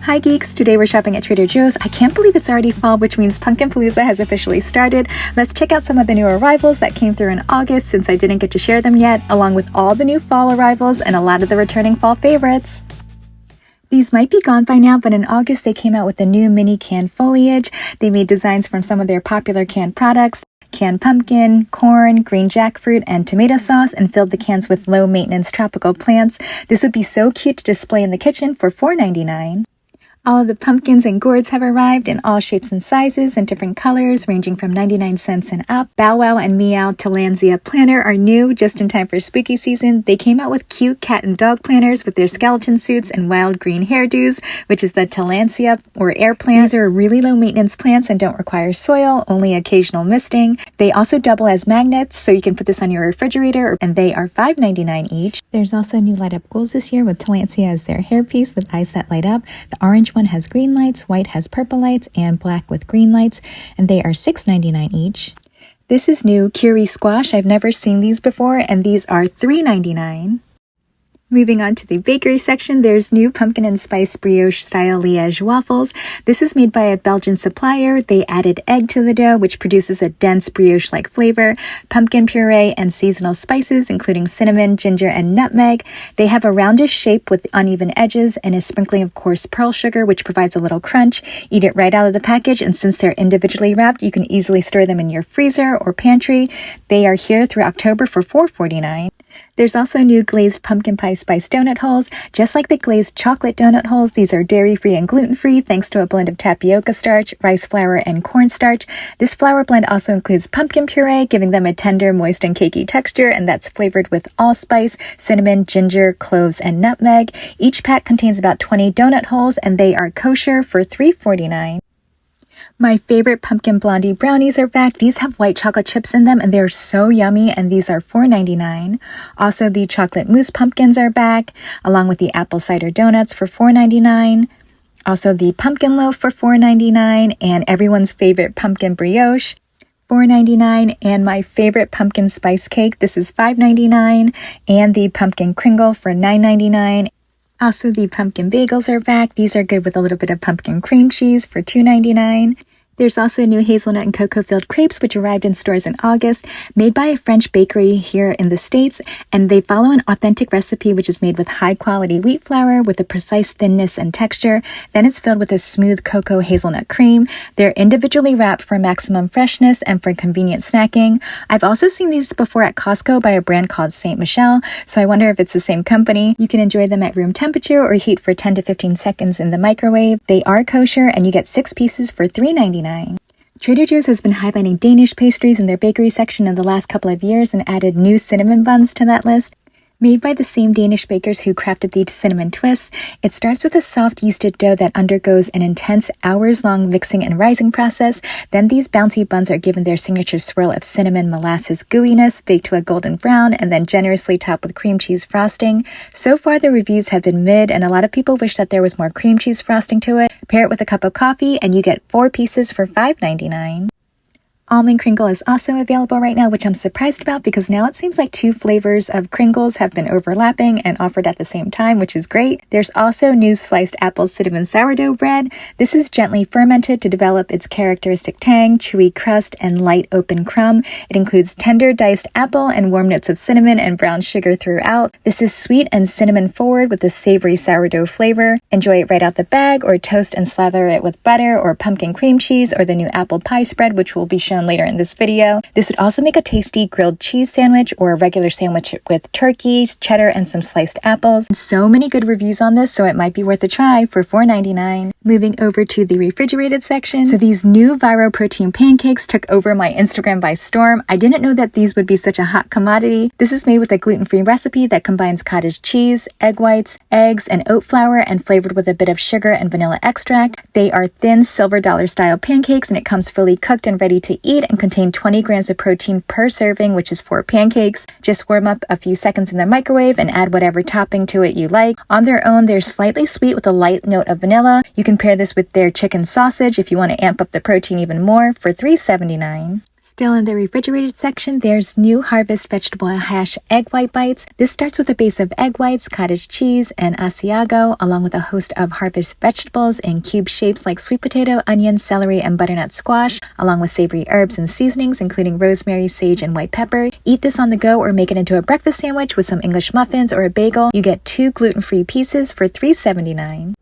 Hi geeks, today we're shopping at Trader Joe's. I can't believe it's already fall, which means Pumpkin Palooza has officially started. Let's check out some of the new arrivals that came through in August since I didn't get to share them yet, along with all the new fall arrivals and a lot of the returning fall favorites. These might be gone by now, but in August they came out with a new mini canned foliage. They made designs from some of their popular canned products, canned pumpkin, corn, green jackfruit, and tomato sauce, and filled the cans with low-maintenance tropical plants. This would be so cute to display in the kitchen for $4.99. All of the pumpkins and gourds have arrived in all shapes and sizes and different colors, ranging from 99 cents and up. Bow Wow and Meow Tillandsia planner are new, just in time for spooky season. They came out with cute cat and dog planners with their skeleton suits and wild green hairdos, which is the Tillandsia or air plant. These are really low maintenance plants and don't require soil, only occasional misting. They also double as magnets, so you can put this on your refrigerator, and they are $5.99 each. There's also new light up ghouls this year with Tillandsia as their hairpiece with eyes that light up. The orange one has green lights, white has purple lights, and black with green lights, and they are $6.99 each. This is new Curie Squash. I've never seen these before, and these are $3.99. Moving on to the bakery section, there's new pumpkin and spice brioche style Liège waffles. This is made by a Belgian supplier. They added egg to the dough, which produces a dense brioche-like flavor, pumpkin puree, and seasonal spices, including cinnamon, ginger, and nutmeg. They have a roundish shape with uneven edges and a sprinkling of coarse pearl sugar, which provides a little crunch. Eat it right out of the package, and since they're individually wrapped, you can easily store them in your freezer or pantry. They are here through October for $4.49. There's also new glazed pumpkin pie spice donut holes. Just like the glazed chocolate donut holes, these are dairy-free and gluten-free thanks to a blend of tapioca starch, rice flour, and cornstarch. This flour blend also includes pumpkin puree, giving them a tender, moist, and cakey texture, and that's flavored with allspice, cinnamon, ginger, cloves, and nutmeg. Each pack contains about 20 donut holes, and they are kosher for $3.49. My favorite pumpkin blondie brownies are back. These have white chocolate chips in them and they're so yummy, and these are $4.99. Also, the chocolate mousse pumpkins are back, along with the apple cider donuts for $4.99. Also, the pumpkin loaf for $4.99, and everyone's favorite pumpkin brioche, $4.99, and my favorite pumpkin spice cake. This is $5.99, and the pumpkin kringle for $9.99. Also, the pumpkin bagels are back. These are good with a little bit of pumpkin cream cheese for $2.99. There's also new hazelnut and cocoa-filled crepes, which arrived in stores in August, made by a French bakery here in the States, and they follow an authentic recipe which is made with high-quality wheat flour with a precise thinness and texture. Then it's filled with a smooth cocoa hazelnut cream. They're individually wrapped for maximum freshness and for convenient snacking. I've also seen these before at Costco by a brand called Saint Michel, so I wonder if it's the same company. You can enjoy them at room temperature or heat for 10 to 15 seconds in the microwave. They are kosher, and you get 6 pieces for $3.99. Trader Joe's has been highlighting Danish pastries in their bakery section in the last couple of years and added new cinnamon buns to that list. Made by the same Danish bakers who crafted the cinnamon twists, it starts with a soft yeasted dough that undergoes an intense hours-long mixing and rising process. Then these bouncy buns are given their signature swirl of cinnamon molasses gooiness, baked to a golden brown, and then generously topped with cream cheese frosting. So far, the reviews have been mid, and a lot of people wish that there was more cream cheese frosting to it. Pair it with a cup of coffee, and you get 4 pieces for $5.99. Almond Kringle is also available right now, which I'm surprised about because now it seems like 2 flavors of Kringles have been overlapping and offered at the same time, which is great. There's also new sliced apple cinnamon sourdough bread. This is gently fermented to develop its characteristic tang, chewy crust, and light open crumb. It includes tender diced apple and warm notes of cinnamon and brown sugar throughout. This is sweet and cinnamon forward with a savory sourdough flavor. Enjoy it right out the bag, or toast and slather it with butter or pumpkin cream cheese or the new apple pie spread, which will be shown later in this video. This would also make a tasty grilled cheese sandwich or a regular sandwich with turkey, cheddar, and some sliced apples. So many good reviews on this, so it might be worth a try for $4.99. Moving over to the refrigerated section. So these new Viro protein pancakes took over my Instagram by storm. I didn't know that these would be such a hot commodity. This is made with a gluten-free recipe that combines cottage cheese, egg whites, eggs, and oat flour, and flavored with a bit of sugar and vanilla extract. They are thin silver dollar style pancakes, and it comes fully cooked and ready to eat and contain 20 grams of protein per serving, which is 4 pancakes. Just warm up a few seconds in the microwave and add whatever topping to it you like. On their own, they're slightly sweet with a light note of vanilla. You can pair this with their chicken sausage if you want to amp up the protein even more for $3.79. Still in the refrigerated section, there's new Harvest Vegetable Hash Egg White Bites. This starts with a base of egg whites, cottage cheese, and Asiago, along with a host of Harvest vegetables in cube shapes like sweet potato, onion, celery, and butternut squash, along with savory herbs and seasonings, including rosemary, sage, and white pepper. Eat this on the go or make it into a breakfast sandwich with some English muffins or a bagel. You get 2 gluten-free pieces for $3.79.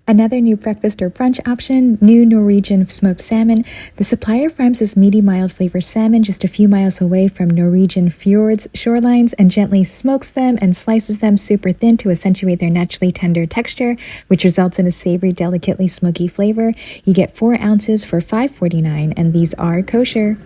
Another new breakfast or brunch option, new Norwegian smoked salmon. The supplier farms this meaty, mild flavored salmon just a few miles away from Norwegian fjords shorelines and gently smokes them and slices them super thin to accentuate their naturally tender texture, which results in a savory, delicately smoky flavor. You get 4 ounces for $5.49, and these are kosher.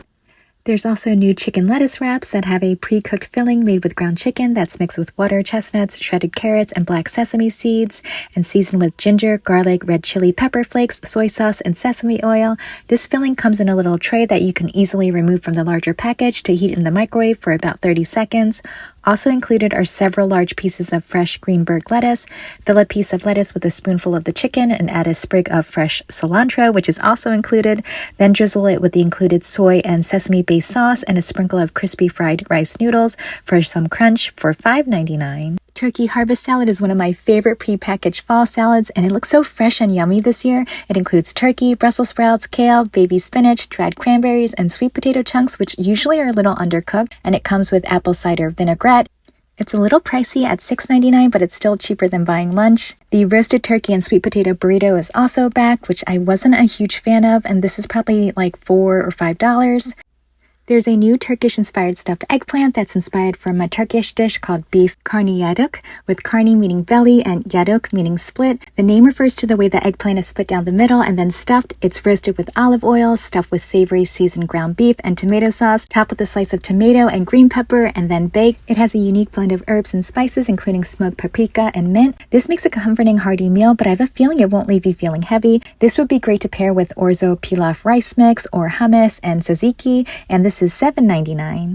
There's also new chicken lettuce wraps that have a pre-cooked filling made with ground chicken that's mixed with water chestnuts, shredded carrots, and black sesame seeds, and seasoned with ginger, garlic, red chili pepper flakes, soy sauce, and sesame oil. This filling comes in a little tray that you can easily remove from the larger package to heat in the microwave for about 30 seconds. Also included are several large pieces of fresh Greenberg lettuce. Fill a piece of lettuce with a spoonful of the chicken and add a sprig of fresh cilantro, which is also included. Then drizzle it with the included soy and sesame-based sauce and a sprinkle of crispy fried rice noodles for some crunch for $5.99. Turkey Harvest Salad is one of my favorite pre-packaged fall salads, and it looks so fresh and yummy this year. It includes turkey, Brussels sprouts, kale, baby spinach, dried cranberries, and sweet potato chunks, which usually are a little undercooked, and it comes with apple cider vinaigrette. It's a little pricey at $6.99, but it's still cheaper than buying lunch. The roasted turkey and sweet potato burrito is also back, which I wasn't a huge fan of, and this is probably like $4 or $5. There's a new Turkish-inspired stuffed eggplant that's inspired from a Turkish dish called beef karnıyarık, with karni meaning belly and yarık meaning split. The name refers to the way the eggplant is split down the middle and then stuffed. It's roasted with olive oil, stuffed with savory seasoned ground beef and tomato sauce, topped with a slice of tomato and green pepper, and then baked. It has a unique blend of herbs and spices, including smoked paprika and mint. This makes a comforting, hearty meal, but I have a feeling it won't leave you feeling heavy. This would be great to pair with Orzo pilaf rice mix or hummus and tzatziki, and this is $7.99.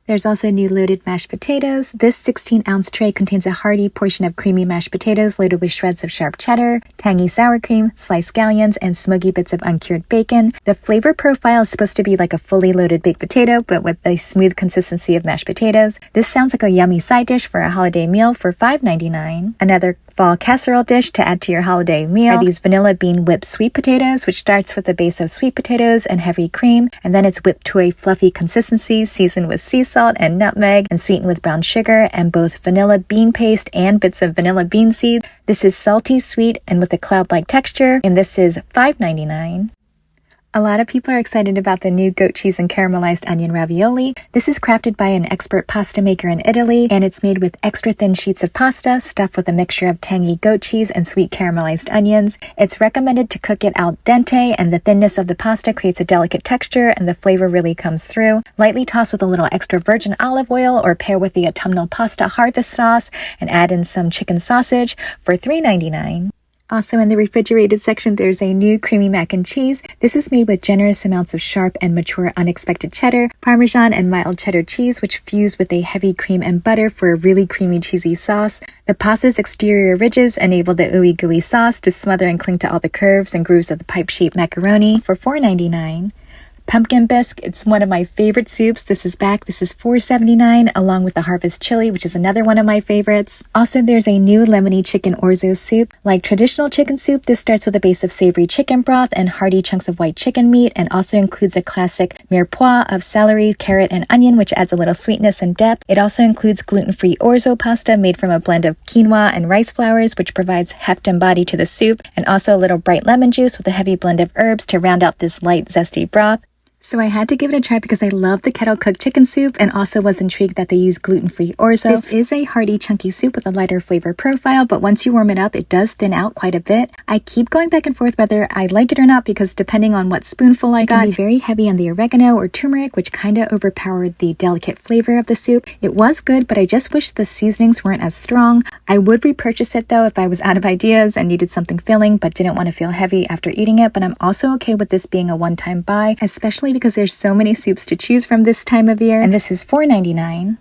There's also new loaded mashed potatoes. This 16-ounce tray contains a hearty portion of creamy mashed potatoes loaded with shreds of sharp cheddar, tangy sour cream, sliced scallions, and smoky bits of uncured bacon. The flavor profile is supposed to be like a fully loaded baked potato, but with a smooth consistency of mashed potatoes. This sounds like a yummy side dish for a holiday meal for $5.99. Another fall casserole dish to add to your holiday meal are these vanilla bean whipped sweet potatoes, which starts with a base of sweet potatoes and heavy cream, and then it's whipped to a fluffy consistency, seasoned with sea salt and nutmeg, and sweetened with brown sugar and both vanilla bean paste and bits of vanilla bean seed. This is salty, sweet, and with a cloud-like texture, and this is $5.99. A lot of people are excited about the new goat cheese and caramelized onion ravioli. This is crafted by an expert pasta maker in Italy, and it's made with extra thin sheets of pasta stuffed with a mixture of tangy goat cheese and sweet caramelized onions. It's recommended to cook it al dente, and the thinness of the pasta creates a delicate texture and the flavor really comes through. Lightly toss with a little extra virgin olive oil or pair with the autumnal pasta harvest sauce and add in some chicken sausage for $3.99. Also in the refrigerated section, there's a new creamy mac and cheese. This is made with generous amounts of sharp and mature unexpected cheddar, Parmesan, and mild cheddar cheese, which fuse with a heavy cream and butter for a really creamy cheesy sauce. The pasta's exterior ridges enable the ooey gooey sauce to smother and cling to all the curves and grooves of the pipe-shaped macaroni for $4.99. Pumpkin bisque, it's one of my favorite soups. This is back. This is $4.79, along with the harvest chili, which is another one of my favorites. Also, there's a new lemony chicken orzo soup. Like traditional chicken soup, this starts with a base of savory chicken broth and hearty chunks of white chicken meat, and also includes a classic mirepoix of celery, carrot, and onion, which adds a little sweetness and depth. It also includes gluten-free orzo pasta made from a blend of quinoa and rice flours, which provides heft and body to the soup, and also a little bright lemon juice with a heavy blend of herbs to round out this light, zesty broth. So I had to give it a try because I love the Kettle cooked chicken soup and also was intrigued that they use gluten-free orzo. This is a hearty, chunky soup with a lighter flavor profile, but once you warm it up, it does thin out quite a bit. I keep going back and forth whether I like it or not because depending on what spoonful I got, it can be very heavy on the oregano or turmeric, which kind of overpowered the delicate flavor of the soup. It was good, but I just wish the seasonings weren't as strong. I would repurchase it though if I was out of ideas and needed something filling but didn't want to feel heavy after eating it, but I'm also okay with this being a one-time buy, especially because there's so many soups to choose from this time of year, and this is $4.99.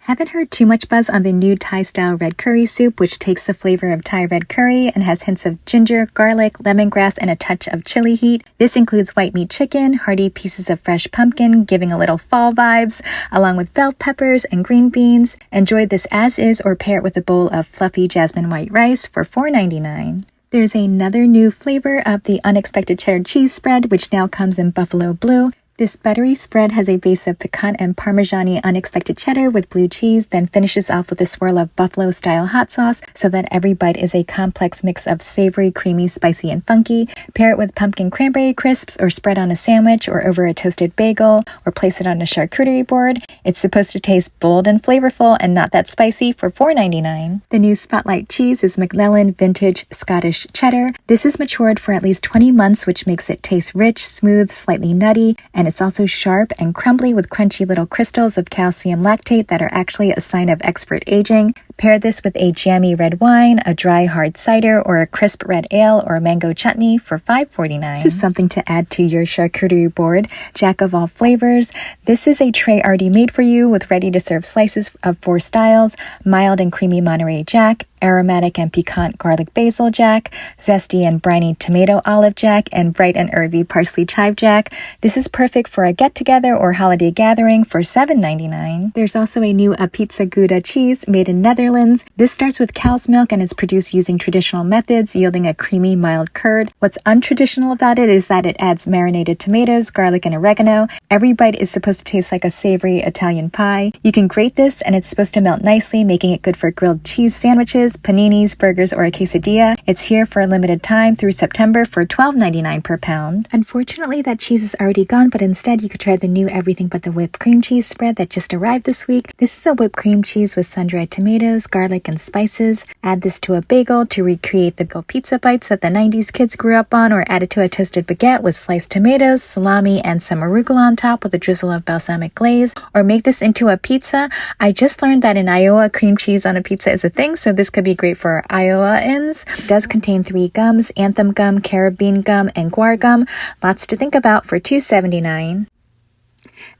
Haven't heard too much buzz on the new Thai-style red curry soup, which takes the flavor of Thai red curry and has hints of ginger, garlic, lemongrass, and a touch of chili heat. This includes white meat chicken, hearty pieces of fresh pumpkin, giving a little fall vibes, along with bell peppers and green beans. Enjoy this as is or pair it with a bowl of fluffy jasmine white rice for $4.99. There's another new flavor of the unexpected cheddar cheese spread, which now comes in buffalo blue. This buttery spread has a base of piquant and Parmesan-y unexpected cheddar with blue cheese, then finishes off with a swirl of buffalo-style hot sauce so that every bite is a complex mix of savory, creamy, spicy, and funky. Pair it with pumpkin cranberry crisps or spread on a sandwich or over a toasted bagel or place it on a charcuterie board. It's supposed to taste bold and flavorful and not that spicy for $4.99. The new Spotlight cheese is McLellan Vintage Scottish Cheddar. This is matured for at least 20 months, which makes it taste rich, smooth, slightly nutty, and it's also sharp and crumbly with crunchy little crystals of calcium lactate that are actually a sign of expert aging. Pair this with a jammy red wine, a dry hard cider, or a crisp red ale or a mango chutney for $5.49. This is something to add to your charcuterie board. Jack of all flavors. This is a tray already made for you with ready-to-serve slices of 4 styles: mild and creamy Monterey Jack, aromatic and piquant garlic basil jack, zesty and briny tomato olive jack, and bright and herby parsley chive jack. This is perfect for a get-together or holiday gathering for $7.99. There's also a new Pizza Gouda cheese made in Netherlands. This starts with cow's milk and is produced using traditional methods, yielding a creamy, mild curd. What's untraditional about it is that it adds marinated tomatoes, garlic, and oregano. Every bite is supposed to taste like a savory Italian pie. You can grate this and it's supposed to melt nicely, making it good for grilled cheese sandwiches, paninis, burgers, or a quesadilla. It's here for a limited time through September for $12.99 per pound. Unfortunately, that cheese is already gone, but instead you could try the new everything but the whipped cream cheese spread that just arrived this week. This is a whipped cream cheese with sun-dried tomatoes, garlic, and spices. Add this to a bagel to recreate the pizza bites that the 90s kids grew up on, or add it to a toasted baguette with sliced tomatoes, salami, and some arugula on top with a drizzle of balsamic glaze, or make this into a pizza. I just learned that in Iowa, cream cheese on a pizza is a thing, so this could be great for Iowaans. It does contain 3 gums: Anthem gum, Carabine gum, and Guar gum. Lots to think about for $2.79.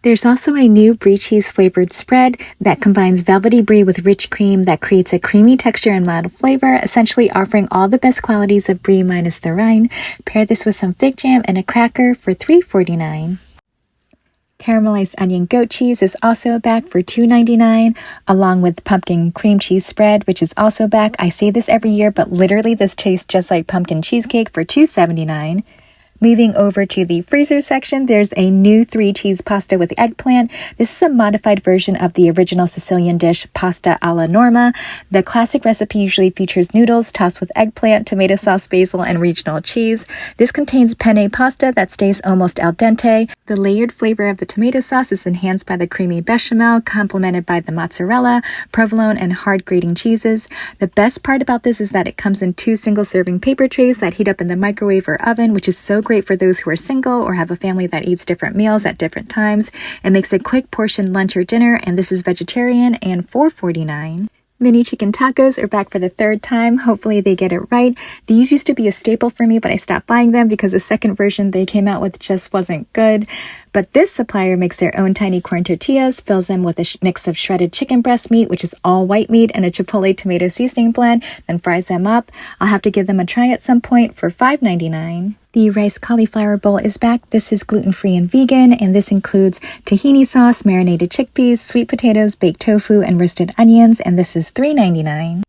There's also a new brie cheese flavored spread that combines velvety brie with rich cream that creates a creamy texture and mild flavor, essentially offering all the best qualities of brie minus the rind. Pair this with some fig jam and a cracker for $3.49. Caramelized onion goat cheese is also back for $2.99, along with pumpkin cream cheese spread, which is also back. I say this every year, but literally this tastes just like pumpkin cheesecake for $2.79. Moving over to the freezer section, there's a new 3-cheese pasta with eggplant. This is a modified version of the original Sicilian dish, pasta alla norma. The classic recipe usually features noodles tossed with eggplant, tomato sauce, basil, and regional cheese. This contains penne pasta that stays almost al dente. The layered flavor of the tomato sauce is enhanced by the creamy bechamel, complemented by the mozzarella, provolone, and hard grating cheeses. The best part about this is that it comes in 2 single-serving paper trays that heat up in the microwave or oven, which is so great for those who are single or have a family that eats different meals at different times. It makes a quick portion lunch or dinner, and this is vegetarian and $4.49. Mini chicken tacos are back for the 3rd time. Hopefully they get it right. These used to be a staple for me, but I stopped buying them because the second version they came out with just wasn't good. But this supplier makes their own tiny corn tortillas, fills them with a mix of shredded chicken breast meat, which is all white meat, and a chipotle tomato seasoning blend, then fries them up. I'll have to give them a try at some point for $5.99. The rice cauliflower bowl is back. This is gluten-free and vegan, and this includes tahini sauce, marinated chickpeas, sweet potatoes, baked tofu, and roasted onions, and this is $3.99.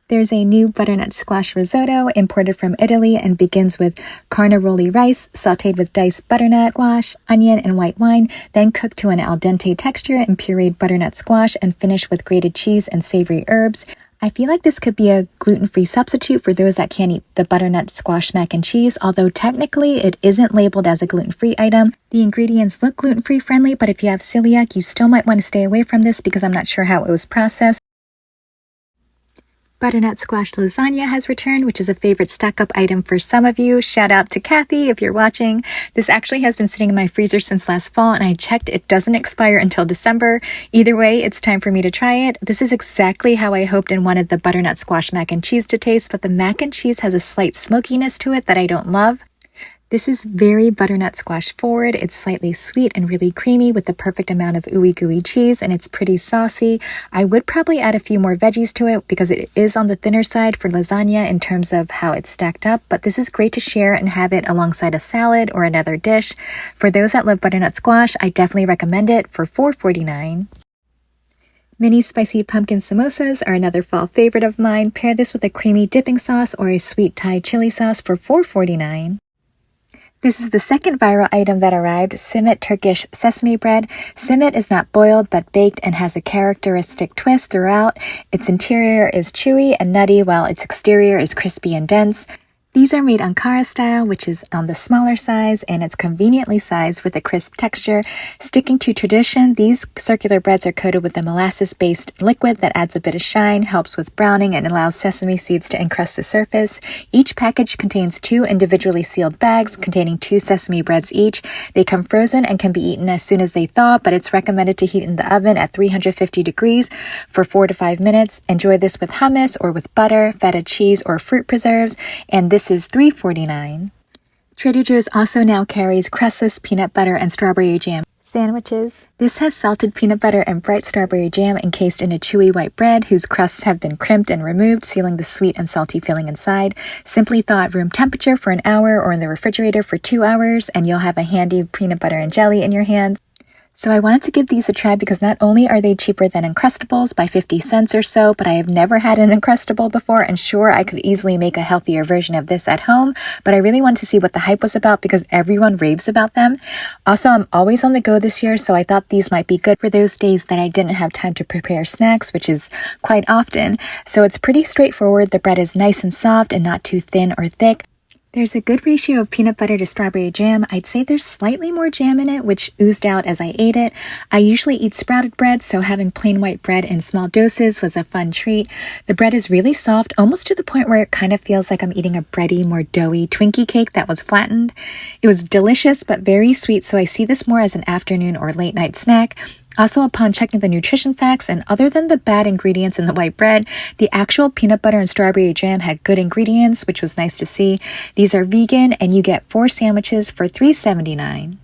There's a new butternut squash risotto imported from Italy and begins with carnaroli rice, sautéed with diced butternut squash, onion, and white wine, then cooked to an al dente texture and pureed butternut squash, and finished with grated cheese and savory herbs. I feel like this could be a gluten-free substitute for those that can't eat the butternut squash mac and cheese, although technically it isn't labeled as a gluten-free item. The ingredients look gluten-free friendly, but if you have celiac, you still might want to stay away from this because I'm not sure how it was processed. Butternut squash lasagna has returned, which is a favorite stock-up item for some of you. Shout out to Kathy if you're watching. This actually has been sitting in my freezer since last fall, and I checked it doesn't expire until December. Either way, it's time for me to try it. This is exactly how I hoped and wanted the butternut squash mac and cheese to taste, but the mac and cheese has a slight smokiness to it that I don't love. This is very butternut squash forward. It's slightly sweet and really creamy with the perfect amount of ooey gooey cheese, and it's pretty saucy. I would probably add a few more veggies to it because it is on the thinner side for lasagna in terms of how it's stacked up, but this is great to share and have it alongside a salad or another dish. For those that love butternut squash, I definitely recommend it for $4.49. Mini spicy pumpkin samosas are another fall favorite of mine. Pair this with a creamy dipping sauce or a sweet Thai chili sauce for $4.49. This is the second viral item that arrived, Simit Turkish sesame bread. Simit is not boiled but baked and has a characteristic twist throughout. Its interior is chewy and nutty while its exterior is crispy and dense. These are made Ankara style, which is on the smaller size, and it's conveniently sized with a crisp texture. Sticking to tradition, these circular breads are coated with a molasses-based liquid that adds a bit of shine, helps with browning, and allows sesame seeds to encrust the surface. Each package contains 2 individually sealed bags containing 2 sesame breads each. They come frozen and can be eaten as soon as they thaw, but it's recommended to heat in the oven at 350 degrees for 4 to 5 minutes. Enjoy this with hummus or with butter, feta cheese, or fruit preserves, and this is $3.49. Trader Joe's also now carries Crustless peanut butter and strawberry jam sandwiches. This has salted peanut butter and bright strawberry jam encased in a chewy white bread whose crusts have been crimped and removed, sealing the sweet and salty filling inside. Simply thaw at room temperature for an hour or in the refrigerator for 2 hours, and you'll have a handy peanut butter and jelly in your hands. So I wanted to give these a try because not only are they cheaper than Uncrustables by 50 cents or so, but I have never had an Uncrustable before, and sure, I could easily make a healthier version of this at home, but I really wanted to see what the hype was about because everyone raves about them. Also, I'm always on the go this year, so I thought these might be good for those days that I didn't have time to prepare snacks, which is quite often. So it's pretty straightforward. The bread is nice and soft and not too thin or thick. There's a good ratio of peanut butter to strawberry jam. I'd say there's slightly more jam in it, which oozed out as I ate it. I usually eat sprouted bread, so having plain white bread in small doses was a fun treat. The bread is really soft, almost to the point where it kind of feels like I'm eating a bready, more doughy Twinkie cake that was flattened. It was delicious, but very sweet, so I see this more as an afternoon or late night snack. Also, upon checking the nutrition facts, and other than the bad ingredients in the white bread, the actual peanut butter and strawberry jam had good ingredients, which was nice to see. These are vegan, and you get 4 sandwiches for $3.79.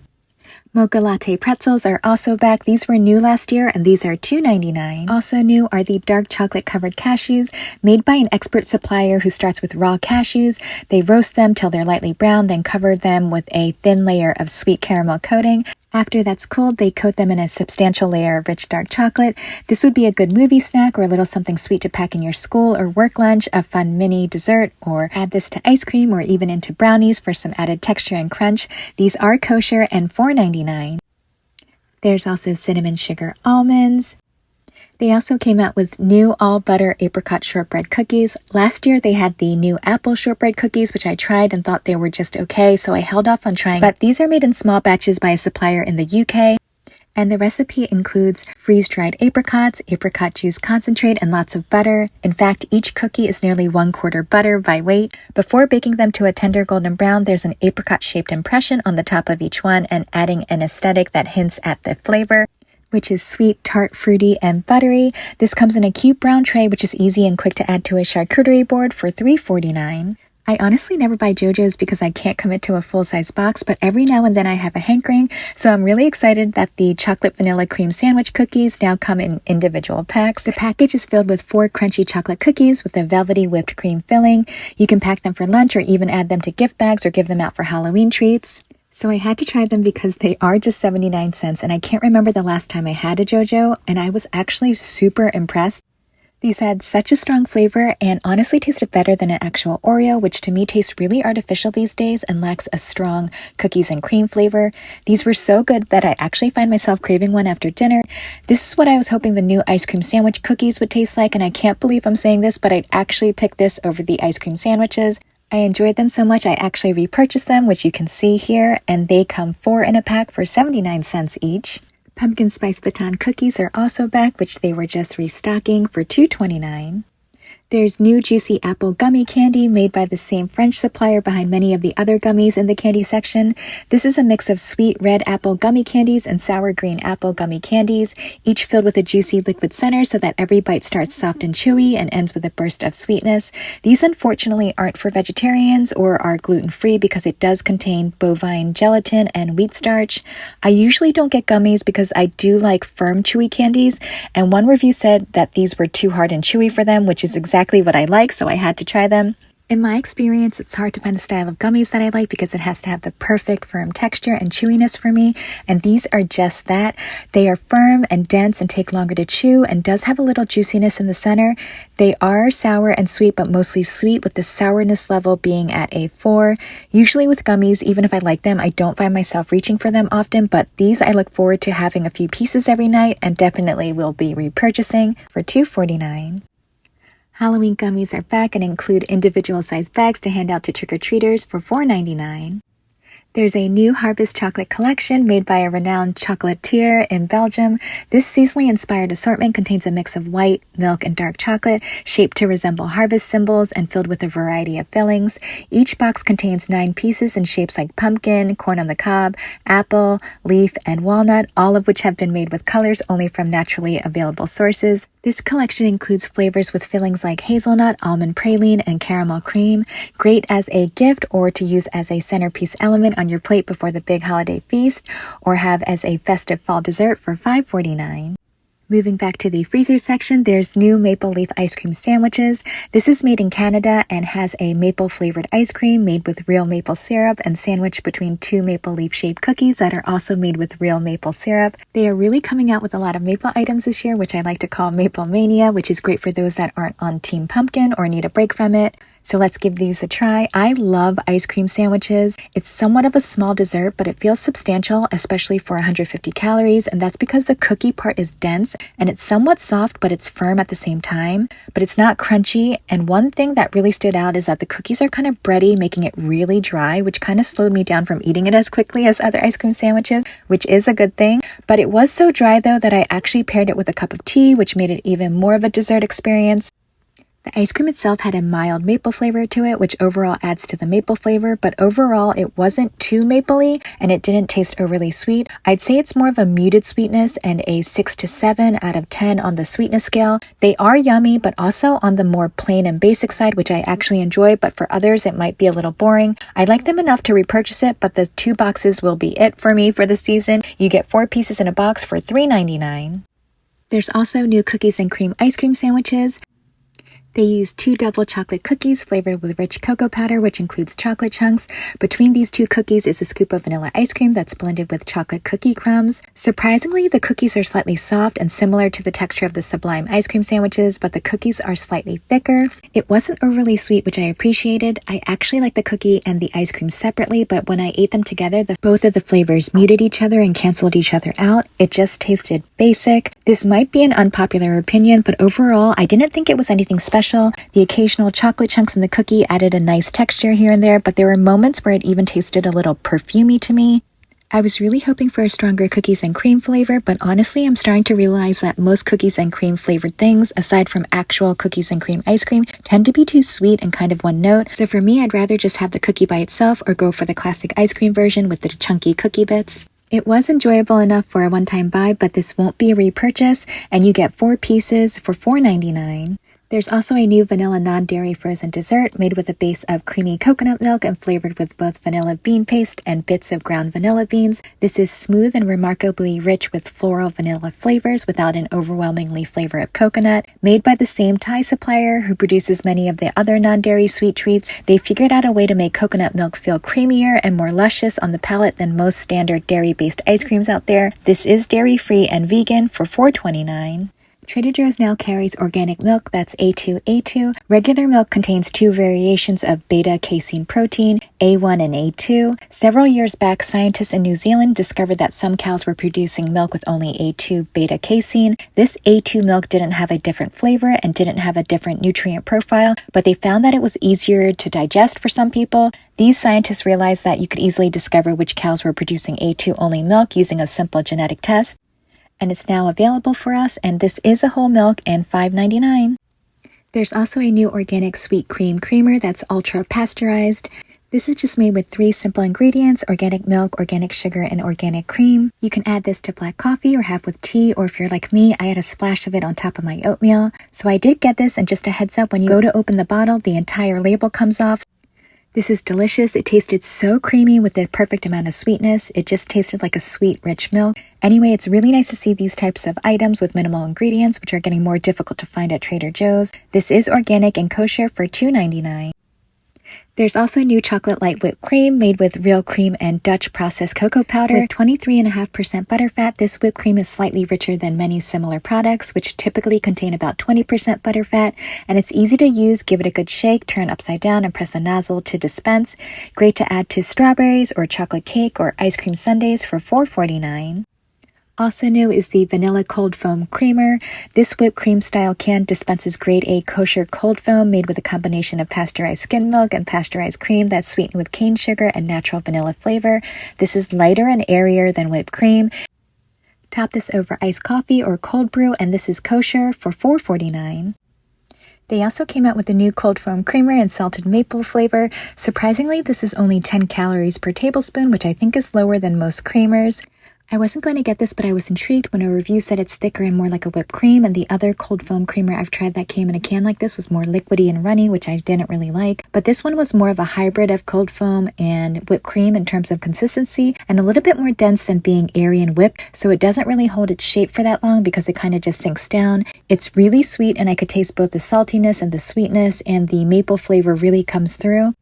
Mocha latte pretzels are also back. These were new last year, and these are $2.99. Also new are the dark chocolate covered cashews, made by an expert supplier who starts with raw cashews. They roast them till they're lightly brown, then cover them with a thin layer of sweet caramel coating. After that's cooled, they coat them in a substantial layer of rich dark chocolate. This would be a good movie snack or a little something sweet to pack in your school or work lunch, a fun mini dessert, or add this to ice cream or even into brownies for some added texture and crunch. These are kosher and $4.99. There's also cinnamon sugar almonds. They also came out with new all-butter apricot shortbread cookies. Last year, they had the new apple shortbread cookies, which I tried and thought they were just okay, so I held off on trying. But these are made in small batches by a supplier in the UK. And the recipe includes freeze-dried apricots, apricot juice concentrate, and lots of butter. In fact, each cookie is nearly 1/4 butter by weight. Before baking them to a tender golden brown, there's an apricot-shaped impression on the top of each one and adding an aesthetic that hints at the flavor, which is sweet, tart, fruity, and buttery. This comes in a cute brown tray, which is easy and quick to add to a charcuterie board for $3.49. I honestly never buy JoJo's because I can't commit to a full-size box, but every now and then I have a hankering, so I'm really excited that the chocolate vanilla cream sandwich cookies now come in individual packs. The package is filled with 4 crunchy chocolate cookies with a velvety whipped cream filling. You can pack them for lunch or even add them to gift bags or give them out for Halloween treats. So I had to try them because they are just 79 cents, and I can't remember the last time I had a JoJo, and I was actually super impressed. These had such a strong flavor and honestly tasted better than an actual Oreo, which to me tastes really artificial these days and lacks a strong cookies and cream flavor. These were so good that I actually find myself craving one after dinner. This is what I was hoping the new ice cream sandwich cookies would taste like, and I can't believe I'm saying this, but I'd actually pick this over the ice cream sandwiches. I enjoyed them so much I actually repurchased them, which you can see here, and they come 4 in a pack for 79 cents each. Pumpkin spice baton cookies are also back, which they were just restocking for $2.29. There's new juicy apple gummy candy made by the same French supplier behind many of the other gummies in the candy section. This is a mix of sweet red apple gummy candies and sour green apple gummy candies, each filled with a juicy liquid center so that every bite starts soft and chewy and ends with a burst of sweetness. These unfortunately aren't for vegetarians or are gluten-free because it does contain bovine gelatin and wheat starch. I usually don't get gummies because I do like firm chewy candies, and one review said that these were too hard and chewy for them, which is exactly what I like, so I had to try them. In my experience, it's hard to find the style of gummies that I like because it has to have the perfect firm texture and chewiness for me, and these are just that. They are firm and dense and take longer to chew and does have a little juiciness in the center. They are sour and sweet, but mostly sweet, with the sourness level being at a 4. Usually with gummies, even if I like them, I don't find myself reaching for them often, but these I look forward to having a few pieces every night and definitely will be repurchasing for $2.49. Halloween gummies are back and include individual-sized bags to hand out to trick-or-treaters for $4.99. There's a new Harvest chocolate collection made by a renowned chocolatier in Belgium. This seasonally inspired assortment contains a mix of white, milk, and dark chocolate, shaped to resemble harvest symbols and filled with a variety of fillings. Each box contains 9 pieces in shapes like pumpkin, corn on the cob, apple, leaf, and walnut, all of which have been made with colors only from naturally available sources. This collection includes flavors with fillings like hazelnut, almond praline, and caramel cream, great as a gift or to use as a centerpiece element on your plate before the big holiday feast, or have as a festive fall dessert for $5.49. Moving back to the freezer section, there's new maple leaf ice cream sandwiches. This is made in Canada and has a maple flavored ice cream made with real maple syrup and sandwiched between 2 maple leaf shaped cookies that are also made with real maple syrup. They are really coming out with a lot of maple items this year, which I like to call Maple Mania, which is great for those that aren't on Team Pumpkin or need a break from it. So let's give these a try. I love ice cream sandwiches. It's somewhat of a small dessert, but it feels substantial, especially for 150 calories, and that's because the cookie part is dense and it's somewhat soft, but it's firm at the same time, but it's not crunchy. And one thing that really stood out is that the cookies are kind of bready, making it really dry, which kind of slowed me down from eating it as quickly as other ice cream sandwiches, which is a good thing. But it was so dry though that I actually paired it with a cup of tea, which made it even more of a dessert experience. The ice cream itself had a mild maple flavor to it, which overall adds to the maple flavor, but overall it wasn't too mapley and it didn't taste overly sweet. I'd say it's more of a muted sweetness and a 6 to 7 out of 10 on the sweetness scale. They are yummy, but also on the more plain and basic side, which I actually enjoy, but for others it might be a little boring. I like them enough to repurchase it, but the 2 boxes will be it for me for the season. You get 4 pieces in a box for $3.99. There's also new cookies and cream ice cream sandwiches. They use 2 double chocolate cookies flavored with rich cocoa powder, which includes chocolate chunks. Between these 2 cookies is a scoop of vanilla ice cream that's blended with chocolate cookie crumbs. Surprisingly, the cookies are slightly soft and similar to the texture of the Sublime ice cream sandwiches, but the cookies are slightly thicker. It wasn't overly sweet, which I appreciated. I actually like the cookie and the ice cream separately, but when I ate them together, both of the flavors muted each other and canceled each other out. It just tasted basic. This might be an unpopular opinion, but overall, I didn't think it was anything special. The occasional chocolate chunks in the cookie added a nice texture here and there, but there were moments where it even tasted a little perfumey to me. I was really hoping for a stronger cookies and cream flavor, but honestly, I'm starting to realize that most cookies and cream flavored things, aside from actual cookies and cream ice cream, tend to be too sweet and kind of one note. So for me, I'd rather just have the cookie by itself or go for the classic ice cream version with the chunky cookie bits. It was enjoyable enough for a one-time buy, but this won't be a repurchase, and you get 4 pieces for $4.99. There's also a new vanilla non-dairy frozen dessert made with a base of creamy coconut milk and flavored with both vanilla bean paste and bits of ground vanilla beans. This is smooth and remarkably rich with floral vanilla flavors without an overwhelmingly flavor of coconut. Made by the same Thai supplier who produces many of the other non-dairy sweet treats, they figured out a way to make coconut milk feel creamier and more luscious on the palate than most standard dairy-based ice creams out there. This is dairy-free and vegan for $4.29. Trader Joe's now carries organic milk that's A2A2. Regular milk contains 2 variations of beta-casein protein, A1 and A2. Several years back, scientists in New Zealand discovered that some cows were producing milk with only A2 beta-casein. This A2 milk didn't have a different flavor and didn't have a different nutrient profile, but they found that it was easier to digest for some people. These scientists realized that you could easily discover which cows were producing A2 only milk using a simple genetic test. And it's now available for us, and this is a whole milk and $5.99. There's also a new organic sweet cream creamer that's ultra pasteurized. This is just made with 3 simple ingredients: organic milk, organic sugar, and organic cream. You can add this to black coffee or have with tea, or if you're like me, I add a splash of it on top of my oatmeal. So I did get this, and just a heads up, when you go to open the bottle, the entire label comes off. This is delicious. It tasted so creamy with the perfect amount of sweetness. It just tasted like a sweet, rich milk. Anyway, it's really nice to see these types of items with minimal ingredients, which are getting more difficult to find at Trader Joe's. This is organic and kosher for $2.99. There's also new chocolate light whipped cream made with real cream and Dutch processed cocoa powder. With 23.5% butterfat, this whipped cream is slightly richer than many similar products, which typically contain about 20% butterfat, and it's easy to use. Give it a good shake, turn upside down, and press the nozzle to dispense. Great to add to strawberries or chocolate cake or ice cream sundaes for $4.49. Also new is the vanilla cold foam creamer. This whipped cream style can dispenses grade A kosher cold foam made with a combination of pasteurized skim milk and pasteurized cream that's sweetened with cane sugar and natural vanilla flavor. This is lighter and airier than whipped cream. Top this over iced coffee or cold brew, and this is kosher for $4.49. They also came out with a new cold foam creamer in salted maple flavor. Surprisingly, this is only 10 calories per tablespoon, which I think is lower than most creamers. I wasn't going to get this, but I was intrigued when a review said it's thicker and more like a whipped cream, and the other cold foam creamer I've tried that came in a can like this was more liquidy and runny, which I didn't really like. But this one was more of a hybrid of cold foam and whipped cream in terms of consistency, and a little bit more dense than being airy and whipped, so it doesn't really hold its shape for that long because it kind of just sinks down. It's really sweet, and I could taste both the saltiness and the sweetness, and the maple flavor really comes through.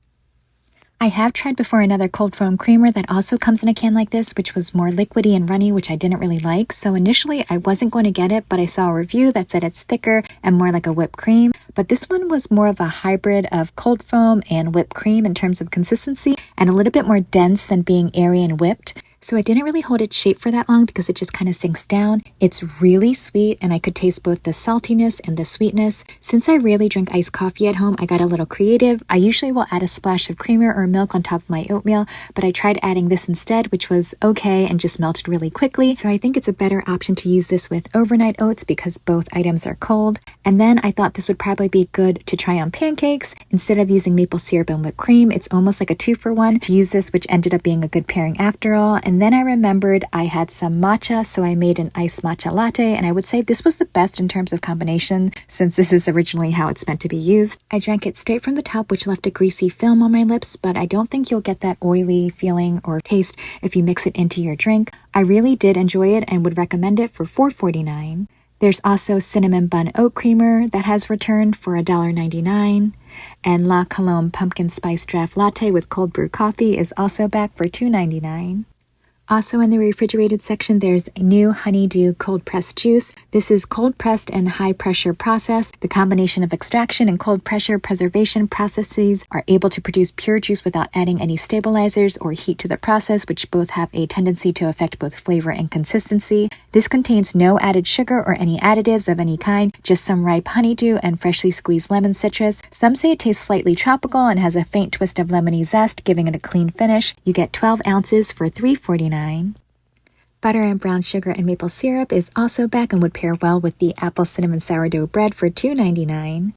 I have tried before another cold foam creamer that also comes in a can like this, which was more liquidy and runny, which I didn't really like. So initially I wasn't going to get it, but I saw a review that said it's thicker and more like a whipped cream. But this one was more of a hybrid of cold foam and whipped cream in terms of consistency, and a little bit more dense than being airy and whipped. So it didn't really hold its shape for that long because it just kind of sinks down. It's really sweet, and I could taste both the saltiness and the sweetness. Since I rarely drink iced coffee at home, I got a little creative. I usually will add a splash of creamer or milk on top of my oatmeal, but I tried adding this instead, which was okay and just melted really quickly. So I think it's a better option to use this with overnight oats because both items are cold. And then I thought this would probably be good to try on pancakes. Instead of using maple syrup and whipped cream, it's almost like a 2-for-1 to use this, which ended up being a good pairing after all. And then I remembered I had some matcha, so I made an iced matcha latte, and I would say this was the best in terms of combination since this is originally how it's meant to be used. I drank it straight from the top, which left a greasy film on my lips, but I don't think you'll get that oily feeling or taste if you mix it into your drink. I really did enjoy it and would recommend it for $4.49. There's also cinnamon bun oat creamer that has returned for $1.99. And La Colombe pumpkin spice draft latte with cold brew coffee is also back for $2.99. Also in the refrigerated section, there's a new honeydew cold pressed juice. This is cold pressed and high pressure process. The combination of extraction and cold pressure preservation processes are able to produce pure juice without adding any stabilizers or heat to the process, which both have a tendency to affect both flavor and consistency. This contains no added sugar or any additives of any kind, just some ripe honeydew and freshly squeezed lemon citrus. Some say it tastes slightly tropical and has a faint twist of lemony zest, giving it a clean finish. You get 12 ounces for $3.49. Butter and brown sugar and maple syrup is also back and would pair well with the apple cinnamon sourdough bread for $2.99.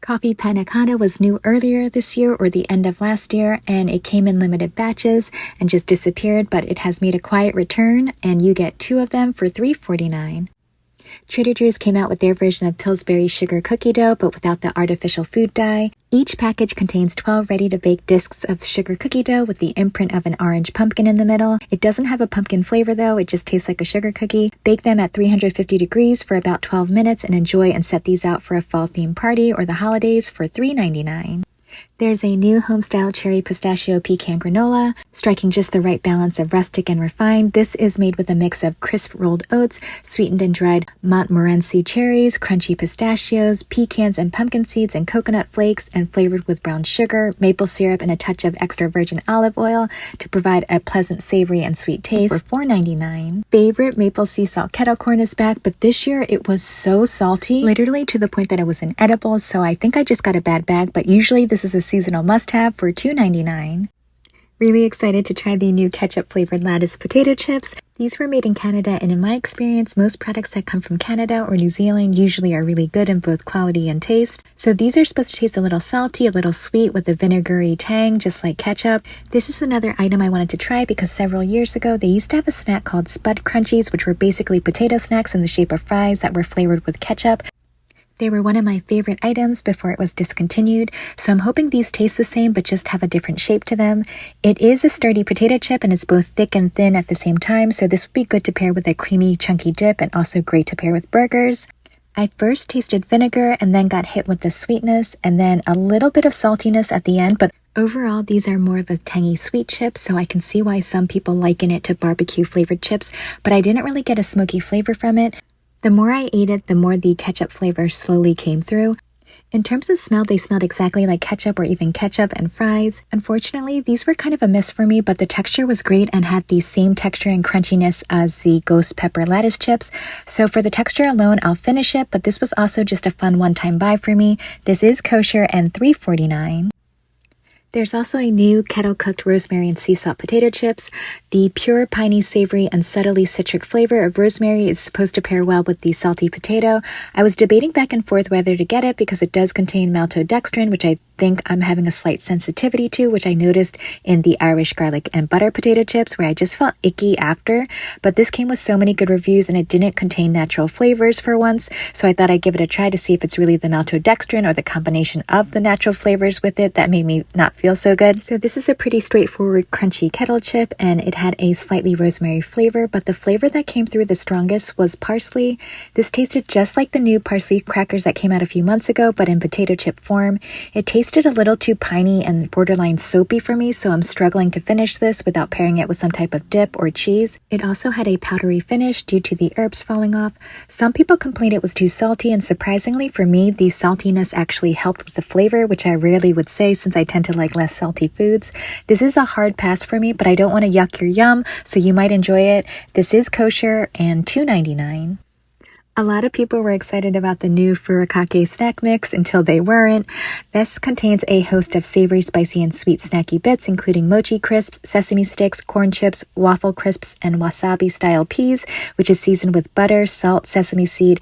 Coffee panna cotta was new earlier this year or the end of last year, and it came in limited batches and just disappeared, but it has made a quiet return, and you get 2 of them for $3.49. Trader Joe's came out with their version of Pillsbury sugar cookie dough, but without the artificial food dye. Each package contains 12 ready-to-bake discs of sugar cookie dough with the imprint of an orange pumpkin in the middle. It doesn't have a pumpkin flavor though, it just tastes like a sugar cookie. Bake them at 350 degrees for about 12 minutes and enjoy and set these out for a fall-themed party or the holidays for $3.99. There's a new homestyle cherry pistachio pecan granola, striking just the right balance of rustic and refined. This is made with a mix of crisp rolled oats, sweetened and dried Montmorency cherries, crunchy pistachios, pecans and pumpkin seeds and coconut flakes, and flavored with brown sugar, maple syrup, and a touch of extra virgin olive oil to provide a pleasant savory and sweet taste for $4.99. Favorite maple sea salt kettle corn is back, but this year it was so salty, literally to the point that it was inedible, so I think I just got a bad bag, but usually this is a seasonal must-have for $2.99. Really excited to try the new ketchup flavored Lattice potato chips. These were made in Canada, and in my experience, most products that come from Canada or New Zealand usually are really good in both quality and taste. So these are supposed to taste a little salty, a little sweet with a vinegary tang, just like ketchup. This is another item I wanted to try because several years ago, they used to have a snack called Spud Crunchies, which were basically potato snacks in the shape of fries that were flavored with ketchup. They were one of my favorite items before it was discontinued, so I'm hoping these taste the same but just have a different shape to them. It is a sturdy potato chip and it's both thick and thin at the same time, so this would be good to pair with a creamy, chunky dip and also great to pair with burgers. I first tasted vinegar and then got hit with the sweetness and then a little bit of saltiness at the end, but overall these are more of a tangy sweet chip, so I can see why some people liken it to barbecue flavored chips, but I didn't really get a smoky flavor from it. The more I ate it, the more the ketchup flavor slowly came through. In terms of smell, they smelled exactly like ketchup or even ketchup and fries. Unfortunately, these were kind of a miss for me, but the texture was great and had the same texture and crunchiness as the ghost pepper Lattice chips. So for the texture alone, I'll finish it, but this was also just a fun one-time buy for me. This is kosher and $3.49. There's also a new Kettle cooked rosemary and sea salt potato chips. The pure, piney, savory, and subtly citric flavor of rosemary is supposed to pair well with the salty potato. I was debating back and forth whether to get it because it does contain maltodextrin, which I think I'm having a slight sensitivity to, which I noticed in the Irish garlic and butter potato chips where I just felt icky after. But this came with so many good reviews and it didn't contain natural flavors for once, so I thought I'd give it a try to see if it's really the maltodextrin or the combination of the natural flavors with it that made me not feel so good. So this is a pretty straightforward crunchy kettle chip and it had a slightly rosemary flavor, but the flavor that came through the strongest was parsley. This tasted just like the new parsley crackers that came out a few months ago, but in potato chip form. It tasted a little too piney and borderline soapy for me, so I'm struggling to finish this without pairing it with some type of dip or cheese. It also had a powdery finish due to the herbs falling off. Some people complained it was too salty, and surprisingly for me, the saltiness actually helped with the flavor, which I rarely would say since I tend to like less salty foods. This is a hard pass for me, but I don't want to yuck your yum, so you might enjoy it. This is kosher and $2.99. A lot of people were excited about the new furikake snack mix until they weren't. This contains a host of savory, spicy, and sweet snacky bits, including mochi crisps, sesame sticks, corn chips, waffle crisps, and wasabi-style peas, which is seasoned with butter, salt, sesame seed,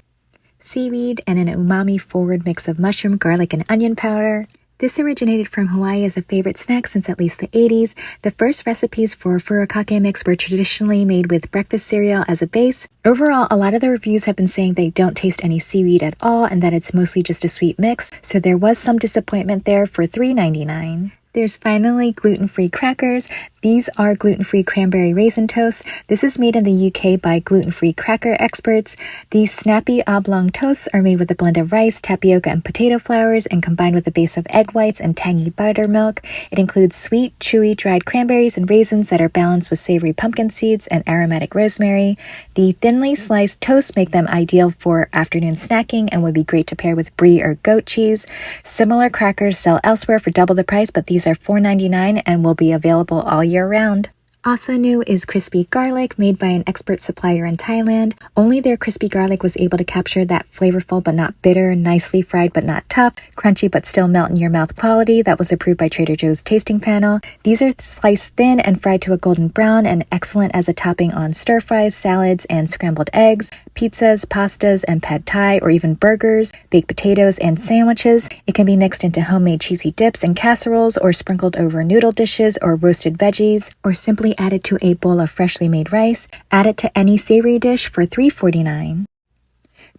seaweed, and an umami-forward mix of mushroom, garlic, and onion powder. This originated from Hawaii as a favorite snack since at least the 80s. The first recipes for furikake mix were traditionally made with breakfast cereal as a base. Overall, a lot of the reviews have been saying they don't taste any seaweed at all and that it's mostly just a sweet mix, so there was some disappointment there for $3.99. There's finally gluten-free crackers. These are gluten-free cranberry raisin toast. This is made in the UK by gluten-free cracker experts. These snappy oblong toasts are made with a blend of rice, tapioca, and potato flours and combined with a base of egg whites and tangy buttermilk. It includes sweet, chewy, dried cranberries and raisins that are balanced with savory pumpkin seeds and aromatic rosemary. The thinly sliced toasts make them ideal for afternoon snacking and would be great to pair with brie or goat cheese. Similar crackers sell elsewhere for double the price, but these are $4.99 and will be available all year round. Also new is crispy garlic, made by an expert supplier in Thailand. Only their crispy garlic was able to capture that flavorful but not bitter, nicely fried but not tough, crunchy but still melt in your mouth quality that was approved by Trader Joe's tasting panel. These are sliced thin and fried to a golden brown and excellent as a topping on stir fries, salads, and scrambled eggs, pizzas, pastas, and pad thai, or even burgers, baked potatoes, and sandwiches. It can be mixed into homemade cheesy dips and casseroles, or sprinkled over noodle dishes or roasted veggies, or simply added to a bowl of freshly made rice. Add it to any savory dish for $3.49.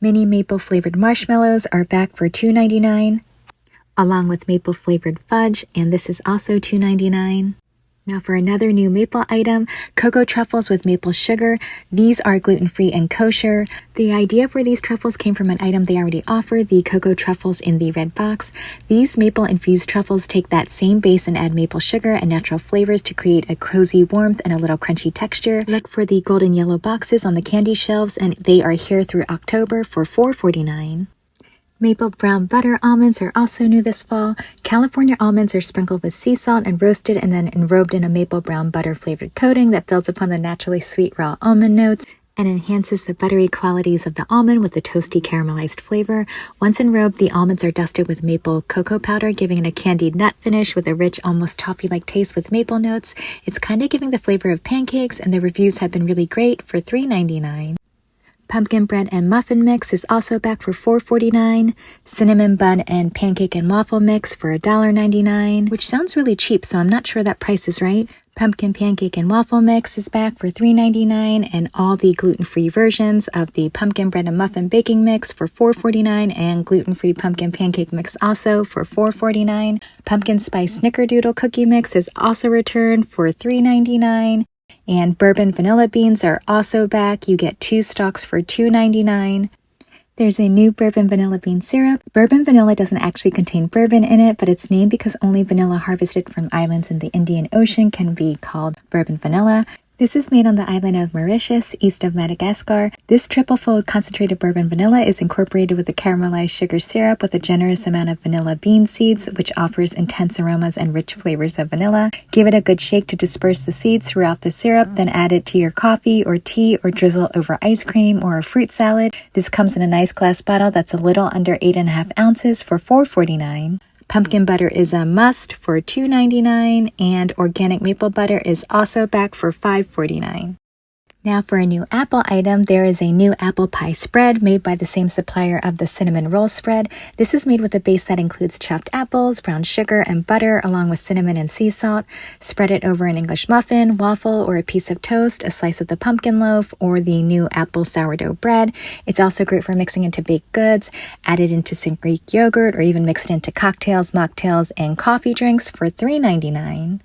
Mini maple flavored marshmallows are back for $2.99, along with maple flavored fudge, and this is also $2.99. Now for another new maple item, cocoa truffles with maple sugar. These are gluten-free and kosher. The idea for these truffles came from an item they already offer, the cocoa truffles in the red box. These maple-infused truffles take that same base and add maple sugar and natural flavors to create a cozy warmth and a little crunchy texture. Look for the golden yellow boxes on the candy shelves, and they are here through October for $4.49. Maple brown butter almonds are also new this fall. California almonds are sprinkled with sea salt and roasted and then enrobed in a maple brown butter flavored coating that builds upon the naturally sweet raw almond notes. and enhances the buttery qualities of the almond with a toasty caramelized flavor. Once enrobed, the almonds are dusted with maple cocoa powder, giving it a candied nut finish with a rich, almost toffee-like taste with maple notes. It's kind of giving the flavor of pancakes, and the reviews have been really great for $3.99. Pumpkin bread and muffin mix is also back for $4.49. Cinnamon bun and pancake and waffle mix for $1.99, which sounds really cheap, so I'm not sure that price is right. Pumpkin pancake and waffle mix is back for $3.99, and all the gluten-free versions of the pumpkin bread and muffin baking mix for $4.49, and gluten-free pumpkin pancake mix also for $4.49. Pumpkin spice snickerdoodle cookie mix is also returned for $3.99. And bourbon vanilla beans are also back. You get 2 stalks for $2.99. There's a new bourbon vanilla bean syrup. Bourbon vanilla doesn't actually contain bourbon in it, but it's named because only vanilla harvested from islands in the Indian Ocean can be called bourbon vanilla. This is made on the island of Mauritius, east of Madagascar. This triple-fold concentrated bourbon vanilla is incorporated with a caramelized sugar syrup with a generous amount of vanilla bean seeds, which offers intense aromas and rich flavors of vanilla. Give it a good shake to disperse the seeds throughout the syrup, then add it to your coffee or tea or drizzle over ice cream or a fruit salad. This comes in a nice glass bottle that's a little under 8.5 ounces for $4.49. Pumpkin butter is a must for $2.99, and organic maple butter is also back for $5.49. Now for a new apple item, there is a new apple pie spread made by the same supplier of the cinnamon roll spread. This is made with a base that includes chopped apples, brown sugar, and butter, along with cinnamon and sea salt. Spread it over an English muffin, waffle, or a piece of toast, a slice of the pumpkin loaf, or the new apple sourdough bread. It's also great for mixing into baked goods, added into some Greek yogurt, or even mixed into cocktails, mocktails, and coffee drinks for $3.99.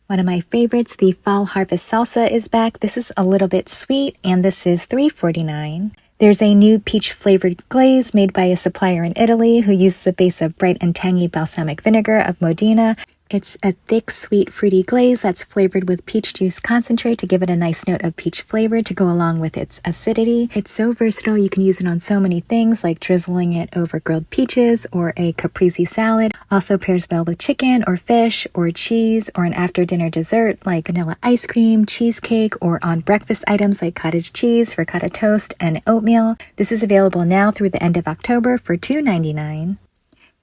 One of my favorites, the Fall Harvest Salsa, is back. This is a little bit sweet, and this is $3.49. There's a new peach-flavored glaze made by a supplier in Italy who uses a base of bright and tangy balsamic vinegar of Modena. It's a thick, sweet, fruity glaze that's flavored with peach juice concentrate to give it a nice note of peach flavor to go along with its acidity. It's so versatile, you can use it on so many things, like drizzling it over grilled peaches or a caprese salad. Also pairs well with chicken or fish or cheese, or an after-dinner dessert like vanilla ice cream, cheesecake, or on breakfast items like cottage cheese, ricotta toast, and oatmeal. This is available now through the end of October for $2.99.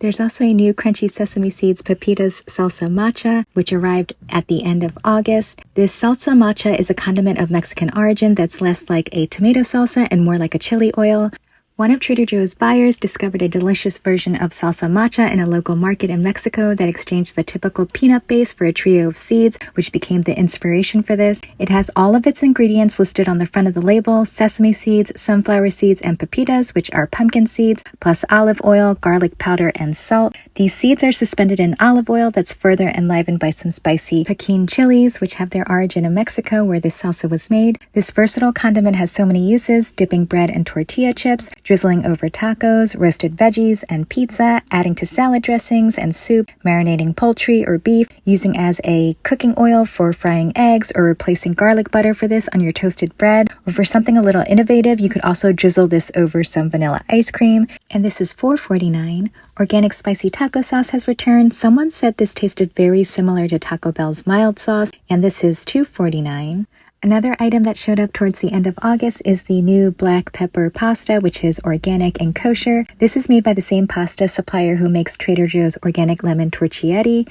There's also a new crunchy sesame seeds pepitas salsa matcha, which arrived at the end of August. This salsa matcha is a condiment of Mexican origin that's less like a tomato salsa and more like a chili oil. One of Trader Joe's buyers discovered a delicious version of salsa matcha in a local market in Mexico that exchanged the typical peanut base for a trio of seeds, which became the inspiration for this. It has all of its ingredients listed on the front of the label: sesame seeds, sunflower seeds, and pepitas, which are pumpkin seeds, plus olive oil, garlic powder, and salt. These seeds are suspended in olive oil that's further enlivened by some spicy Pekin chilies, which have their origin in Mexico, where this salsa was made. This versatile condiment has so many uses: dipping bread and tortilla chips, drizzling over tacos, roasted veggies, and pizza, adding to salad dressings and soup, marinating poultry or beef, using as a cooking oil for frying eggs, or replacing garlic butter for this on your toasted bread. Or for something a little innovative, you could also drizzle this over some vanilla ice cream. And this is $4.49. Organic spicy taco sauce has returned. Someone said this tasted very similar to Taco Bell's mild sauce, and this is $2.49. Another item that showed up towards the end of August is the new black pepper pasta, which is organic and kosher. This is made by the same pasta supplier who makes Trader Joe's organic lemon torchietti.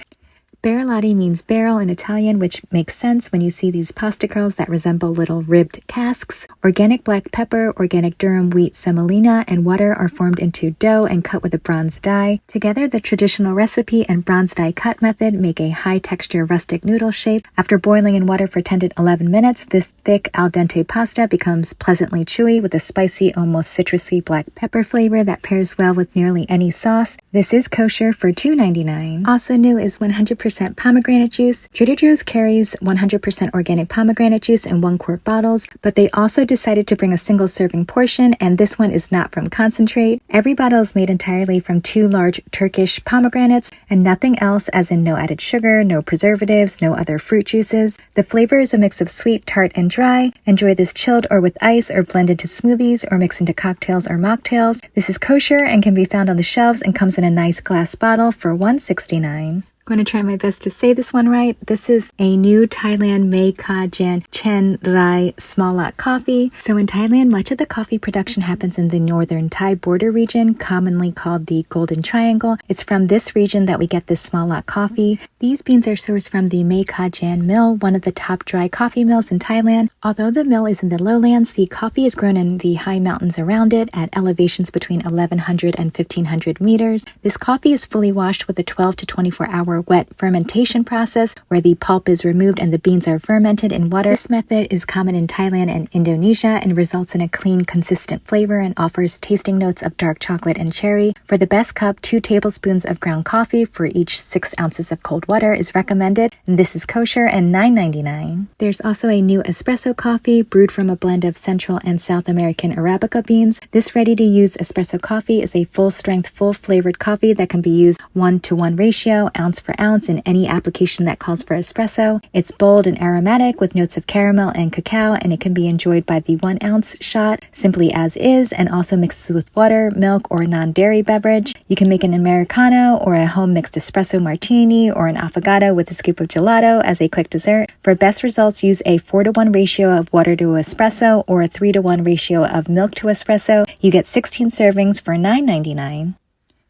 Barrelati means barrel in Italian, which makes sense when you see these pasta curls that resemble little ribbed casks. Organic black pepper, organic durum wheat semolina, and water are formed into dough and cut with a bronze die. Together, the traditional recipe and bronze die cut method make a high-texture rustic noodle shape. After boiling in water for 10 to 11 minutes, this thick al dente pasta becomes pleasantly chewy with a spicy, almost citrusy black pepper flavor that pairs well with nearly any sauce. This is kosher for $2.99. Also new is 100% pomegranate juice. Trader Joe's carries 100% organic pomegranate juice in 1-quart bottles, but they also decided to bring a single serving portion, and this one is not from concentrate. Every bottle is made entirely from 2 large Turkish pomegranates and nothing else, as in no added sugar, no preservatives, no other fruit juices. The flavor is a mix of sweet, tart, and dry. Enjoy this chilled or with ice, or blended to smoothies, or mixed into cocktails or mocktails. This is kosher and can be found on the shelves and comes in a nice glass bottle for $1.69. Going to try my best to say this one right. This is a new Thailand Mei Ka Jan Chen Rai small lot coffee. So in Thailand, much of the coffee production happens in the northern Thai border region, commonly called the Golden Triangle. It's from this region that we get this small lot coffee. These beans are sourced from the Mei Ka Jan mill, one of the top dry coffee mills in Thailand. Although the mill is in the lowlands, the coffee is grown in the high mountains around it at elevations between 1,100 and 1,500 meters. This coffee is fully washed with a 12 to 24-hour wet fermentation process where the pulp is removed and the beans are fermented in water. This method is common in Thailand and Indonesia and results in a clean, consistent flavor and offers tasting notes of dark chocolate and cherry. For the best cup, 2 tablespoons of ground coffee for each 6 ounces of cold water is recommended, and this is kosher and $9.99. There's also a new espresso coffee brewed from a blend of Central and South American Arabica beans. This ready-to-use espresso coffee is a full-strength, full-flavored coffee that can be used 1-to-1 ratio, ounce for ounce, in any application that calls for espresso. It's bold and aromatic with notes of caramel and cacao, and it can be enjoyed by the 1-ounce shot simply as is, and also mixes with water, milk, or non-dairy beverage. You can make an Americano or a home mixed espresso martini or an affogato with a scoop of gelato as a quick dessert. For best results, use a 4-to-1 ratio of water to espresso or a 3-to-1 ratio of milk to espresso. You get 16 servings for $9.99.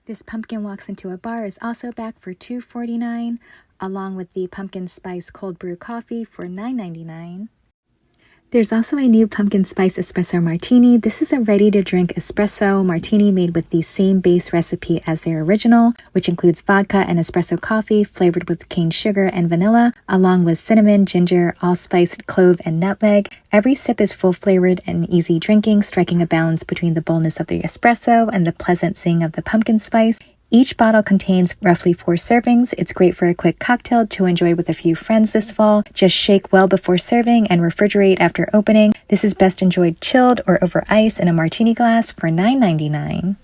This pumpkin walks into a bar is also back for $2.49, along with the pumpkin spice cold brew coffee for $9.99. There's also a new pumpkin spice espresso martini. This is a ready-to-drink espresso martini made with the same base recipe as their original, which includes vodka and espresso coffee flavored with cane sugar and vanilla, along with cinnamon, ginger, allspice, clove, and nutmeg. Every sip is full-flavored and easy drinking, striking a balance between the boldness of the espresso and the pleasant zing of the pumpkin spice. Each bottle contains roughly 4 servings. It's great for a quick cocktail to enjoy with a few friends this fall. Just shake well before serving and refrigerate after opening. This is best enjoyed chilled or over ice in a martini glass for $9.99.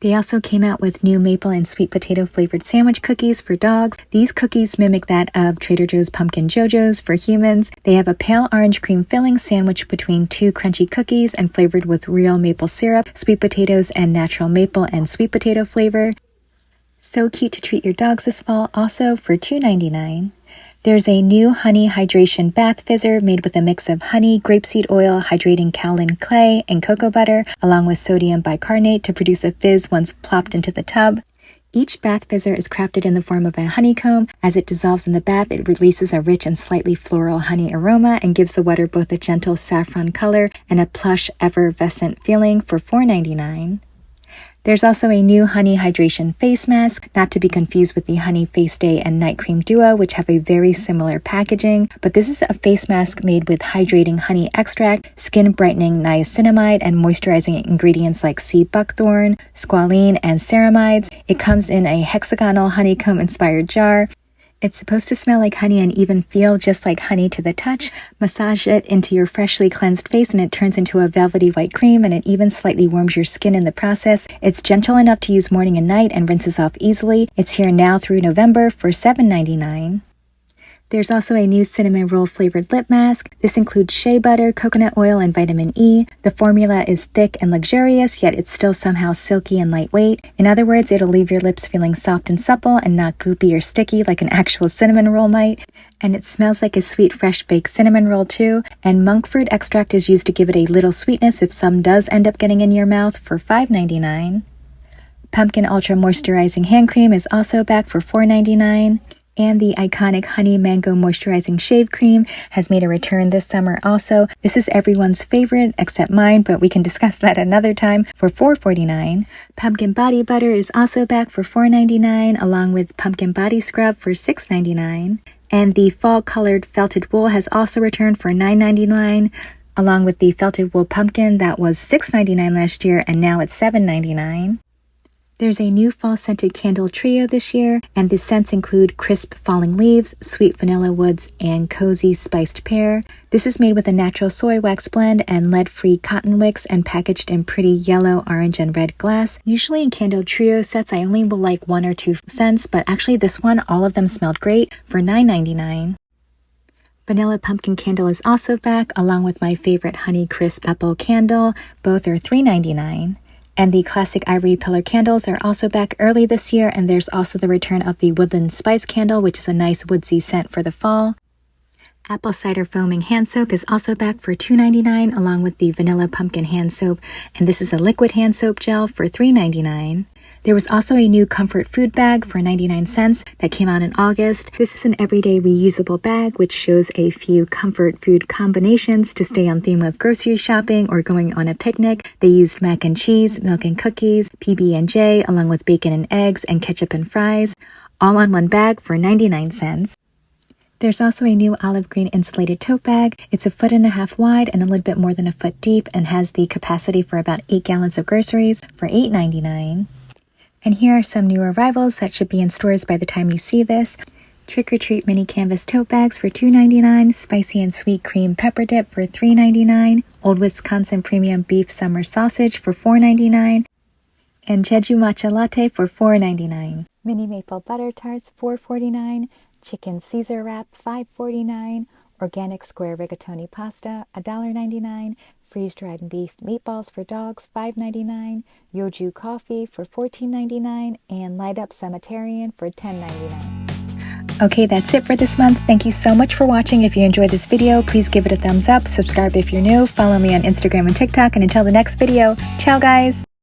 They also came out with new maple and sweet potato flavored sandwich cookies for dogs. These cookies mimic that of Trader Joe's Pumpkin Jojo's for humans. They have a pale orange cream filling sandwiched between 2 crunchy cookies and flavored with real maple syrup, sweet potatoes, and natural maple and sweet potato flavor. So cute to treat your dogs this fall, also for $2.99. There's a new honey hydration bath fizzer made with a mix of honey, grapeseed oil, hydrating kaolin clay, and cocoa butter, along with sodium bicarbonate to produce a fizz once plopped into the tub. Each bath fizzer is crafted in the form of a honeycomb. As it dissolves in the bath, it releases a rich and slightly floral honey aroma and gives the water both a gentle saffron color and a plush, effervescent feeling for $4.99. There's also a new honey hydration face mask, not to be confused with the honey face day and night cream duo, which have a very similar packaging, but this is a face mask made with hydrating honey extract, skin brightening niacinamide, and moisturizing ingredients like sea buckthorn, squalene, and ceramides. It comes in a hexagonal honeycomb inspired jar. It's supposed to smell like honey and even feel just like honey to the touch. Massage it into your freshly cleansed face and it turns into a velvety white cream, and it even slightly warms your skin in the process. It's gentle enough to use morning and night and rinses off easily. It's here now through November for $7.99. There's also a new cinnamon roll flavored lip mask. This includes shea butter, coconut oil, and vitamin E. The formula is thick and luxurious, yet it's still somehow silky and lightweight. In other words, it'll leave your lips feeling soft and supple and not goopy or sticky like an actual cinnamon roll might. And it smells like a sweet, fresh baked cinnamon roll too. And monk fruit extract is used to give it a little sweetness if some does end up getting in your mouth for $5.99. Pumpkin Ultra Moisturizing Hand Cream is also back for $4.99. And the iconic Honey Mango Moisturizing Shave Cream has made a return this summer also. This is everyone's favorite except mine, but we can discuss that another time for $4.49. Pumpkin Body Butter is also back for $4.99, along with Pumpkin Body Scrub for $6.99. And the Fall Colored Felted Wool has also returned for $9.99, along with the Felted Wool Pumpkin that was $6.99 last year and now it's $7.99. There's a new fall scented candle trio this year, and the scents include crisp falling leaves, sweet vanilla woods, and cozy spiced pear. This is made with a natural soy wax blend and lead-free cotton wicks and packaged in pretty yellow, orange, and red glass. Usually in candle trio sets, I only will like 1 or 2 scents, but actually this one, all of them smelled great for $9.99. Vanilla Pumpkin Candle is also back, along with my favorite Honey Crisp Apple Candle. Both are $3.99. And the classic ivory pillar candles are also back early this year, and there's also the return of the woodland spice candle, which is a nice woodsy scent for the fall. Apple cider foaming hand soap is also back for $2.99, along with the vanilla pumpkin hand soap, and this is a liquid hand soap gel for $3.99. There was also a new comfort food bag for 99 cents that came out in August. This is an everyday reusable bag which shows a few comfort food combinations to stay on theme with grocery shopping or going on a picnic. They used mac and cheese, milk and cookies, PB&J, along with bacon and eggs and ketchup and fries, all on one bag for 99 cents. There's also a new olive green insulated tote bag. It's 1.5 feet wide and a little bit more than a foot deep and has the capacity for about 8 gallons of groceries for $8.99. And here are some new arrivals that should be in stores by the time you see this. Trick or Treat mini canvas tote bags for $2.99, spicy and sweet cream pepper dip for $3.99, Old Wisconsin premium beef summer sausage for $4.99, and Jeju matcha latte for $4.99. Mini maple butter tarts $4.49, chicken Caesar wrap $5.49, organic square rigatoni pasta $1.99, freeze-dried beef meatballs for dogs $5.99, Yoju coffee for $14.99, and Light Up Cemeterian for $10.99. Okay, that's it for this month. Thank you so much for watching. If you enjoyed this video, please give it a thumbs up, subscribe if you're new, follow me on Instagram and TikTok, and until the next video, ciao guys!